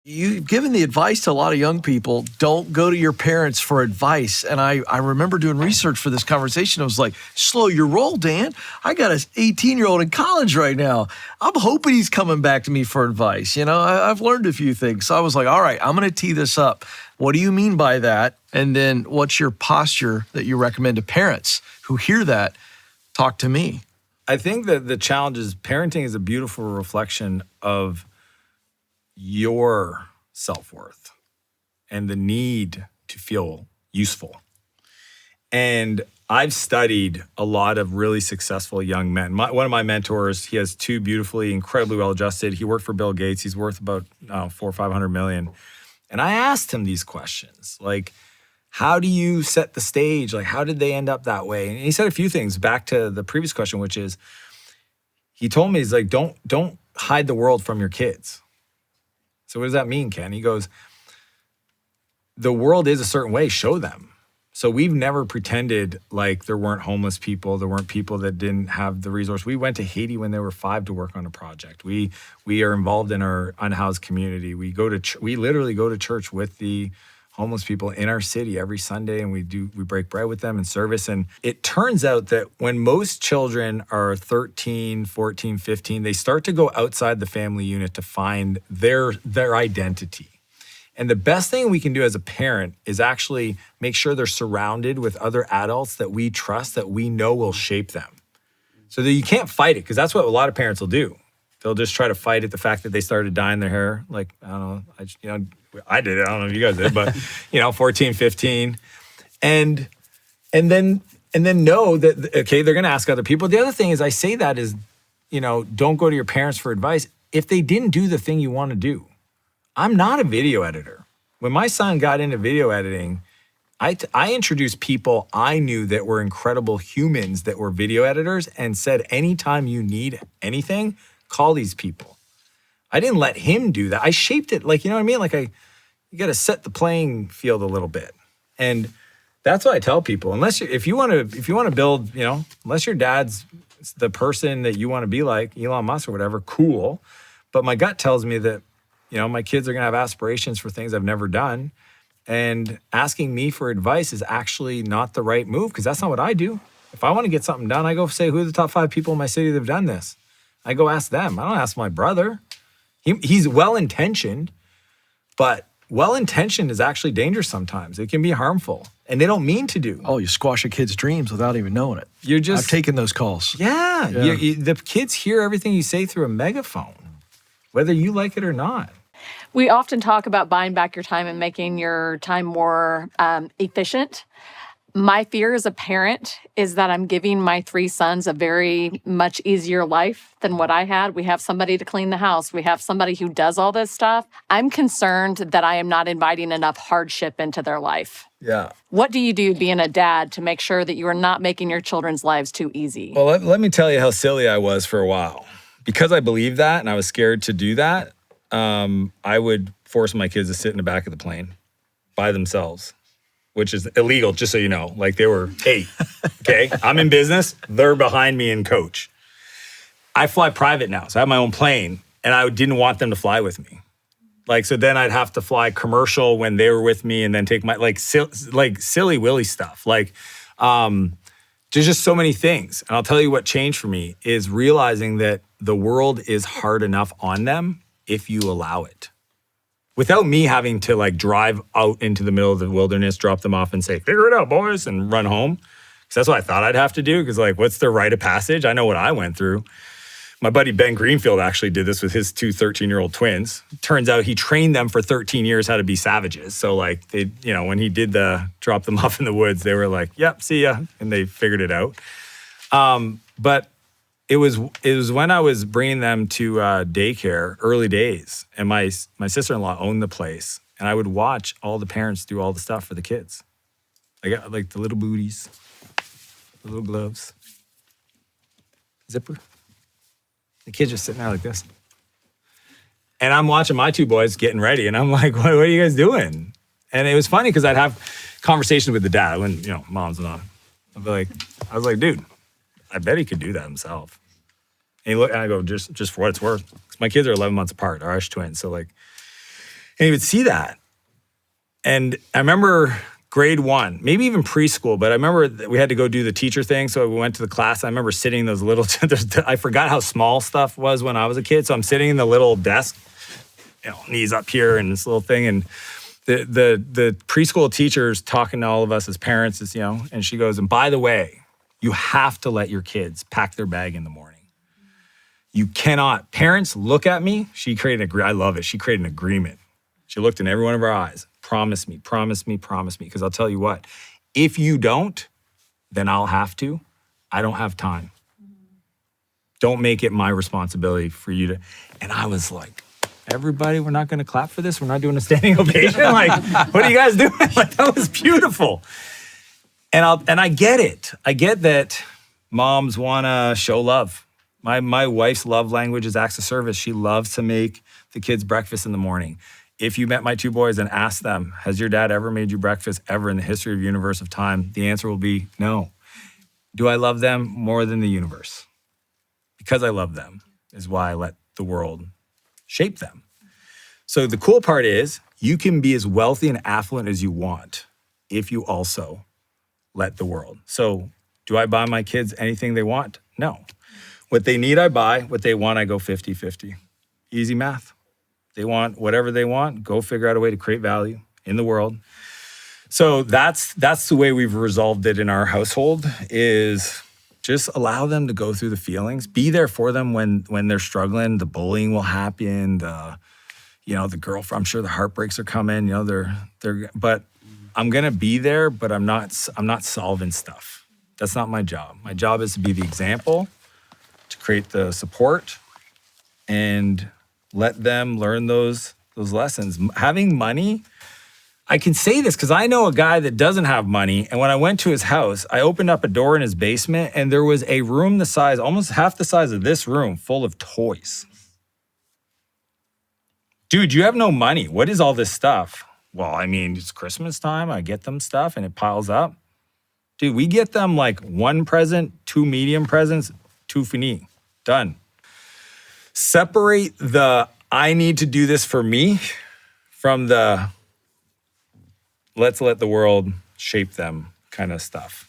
You've given the advice to a lot of young people, don't go to your parents for advice. And I remember doing research for this conversation. I was like, slow your roll, Dan. I got an 18-year-old in college right now. I'm hoping he's coming back to me for advice. I've learned a few things. So I was like, all right, I'm going to tee this up. What do you mean by that? And then what's your posture that you recommend to parents who hear that? Talk to me. I think that the challenge is parenting is a beautiful reflection of your self-worth and the need to feel useful. And I've studied a lot of really successful young men. One of my mentors, he has two beautifully, incredibly well-adjusted. He worked for Bill Gates. He's worth about 400 or 500 million. And I asked him these questions, like, how do you set the stage? Like, how did they end up that way? And he said a few things back to the previous question, which is, he told me, he's like, don't hide the world from your kids. So what does that mean, Ken? He goes, the world is a certain way, show them. So we've never pretended like there weren't homeless people, there weren't people that didn't have the resource. We went to Haiti when they were 5 to work on a project. We are involved in our unhoused community. We literally go to church with the homeless people in our city every Sunday, and we break bread with them in service. And it turns out that when most children are 13, 14, 15, they start to go outside the family unit to find their identity. And the best thing we can do as a parent is actually make sure they're surrounded with other adults that we trust, that we know will shape them. So that you can't fight it, because that's what a lot of parents will do. They'll just try to fight it, the fact that they started dyeing their hair. Like, I don't know, I did it. I don't know if you guys did, but 14, 15. And then know that, okay, they're going to ask other people. The other thing is, I say that is, don't go to your parents for advice if they didn't do the thing you want to do. I'm not a video editor. When my son got into video editing, I introduced people I knew that were incredible humans that were video editors and said, anytime you need anything, call these people. I didn't let him do that. I shaped it, like, you know what I mean? Like, you got to set the playing field a little bit. And that's what I tell people. If you want to build, unless your dad's the person that you want to be like, Elon Musk or whatever, cool. But my gut tells me that, my kids are going to have aspirations for things I've never done. And asking me for advice is actually not the right move, because that's not what I do. If I want to get something done, I go say, who are the top 5 people in my city that have done this? I go ask them. I don't ask my brother. He's well-intentioned, but well-intentioned is actually dangerous sometimes. It can be harmful, and they don't mean to do. Oh, you squash a kid's dreams without even knowing it. I've taken those calls. Yeah. The kids hear everything you say through a megaphone, whether you like it or not. We often talk about buying back your time and making your time more efficient. My fear as a parent is that I'm giving my 3 sons a very much easier life than what I had. We have somebody to clean the house. We have somebody who does all this stuff. I'm concerned that I am not inviting enough hardship into their life. Yeah. What do you do being a dad to make sure that you are not making your children's lives too easy? Well, let me tell you how silly I was for a while. Because I believed that and I was scared to do that, I would force my kids to sit in the back of the plane by themselves, which is illegal, just so you know. Like, they were 8, okay? I'm in business. They're behind me in coach. I fly private now, so I have my own plane, and I didn't want them to fly with me. Like, so then I'd have to fly commercial when they were with me and then take my, silly willy stuff. Like, there's just so many things. And I'll tell you what changed for me is realizing that the world is hard enough on them if you allow it. Without me having to drive out into the middle of the wilderness, drop them off and say, figure it out, boys, and run home. Because that's what I thought I'd have to do. Because what's the rite of passage? I know what I went through. My buddy Ben Greenfield actually did this with his 2 13-year-old twins. Turns out he trained them for 13 years how to be savages. So they, when he did drop them off in the woods, they were like, yep, see ya. And they figured it out. But it was when I was bringing them to daycare, early days, and my sister-in-law owned the place, and I would watch all the parents do all the stuff for the kids. I got the little booties, the little gloves, zipper. The kids just sitting there like this. And I'm watching my 2 boys getting ready, and I'm like, what are you guys doing? And it was funny because I'd have conversations with the dad when, mom's not. I was like, dude, I bet he could do that himself. And he looked, and I go, just for what it's worth. 'Cause my kids are 11 months apart, are Irish twins. So And he would see that. And I remember grade 1, maybe even preschool, but I remember that we had to go do the teacher thing. So we went to the class. I remember sitting in those little, I forgot how small stuff was when I was a kid. So I'm sitting in the little desk, knees up here and this little thing. And the preschool teacher's talking to all of us as parents, and she goes, and by the way, you have to let your kids pack their bag in the morning. You cannot, parents look at me. I love it. She created an agreement. She looked in every one of our eyes. Promise me, promise me, promise me. Because I'll tell you what, if you don't, then I'll have to. I don't have time. Don't make it my responsibility for you to. And I was like, everybody, we're not going to clap for this. We're not doing a standing ovation. Like, what are you guys doing? Like, that was beautiful. And I get it. I get that moms want to show love. My wife's love language is acts of service. She loves to make the kids breakfast in the morning. If you met my 2 boys and asked them, has your dad ever made you breakfast ever in the history of universe of time? The answer will be no. Do I love them more than the universe? Because I love them is why I let the world shape them. So the cool part is you can be as wealthy and affluent as you want if you also let the world. So do I buy my kids anything they want? No. What they need, I buy. What they want, I go 50-50. Easy math. They want whatever they want, go figure out a way to create value in the world. So that's the way we've resolved it in our household, is just allow them to go through the feelings. Be there for them when they're struggling. The bullying will happen. The girlfriend, I'm sure the heartbreaks are coming. But I'm gonna be there, but I'm not solving stuff. That's not my job. My job is to be the example, to create the support, and let them learn those lessons. Having money, I can say this because I know a guy that doesn't have money, and when I went to his house, I opened up a door in his basement, and there was a room the size, almost half the size of this room, full of toys. Dude, you have no money. What is all this stuff? Well, I mean, it's Christmas time. I get them stuff, and it piles up. Dude, we get them like 1 present, 2 medium presents, 2 fini. Done. Separate the I need to do this for me from the let's let the world shape them kind of stuff.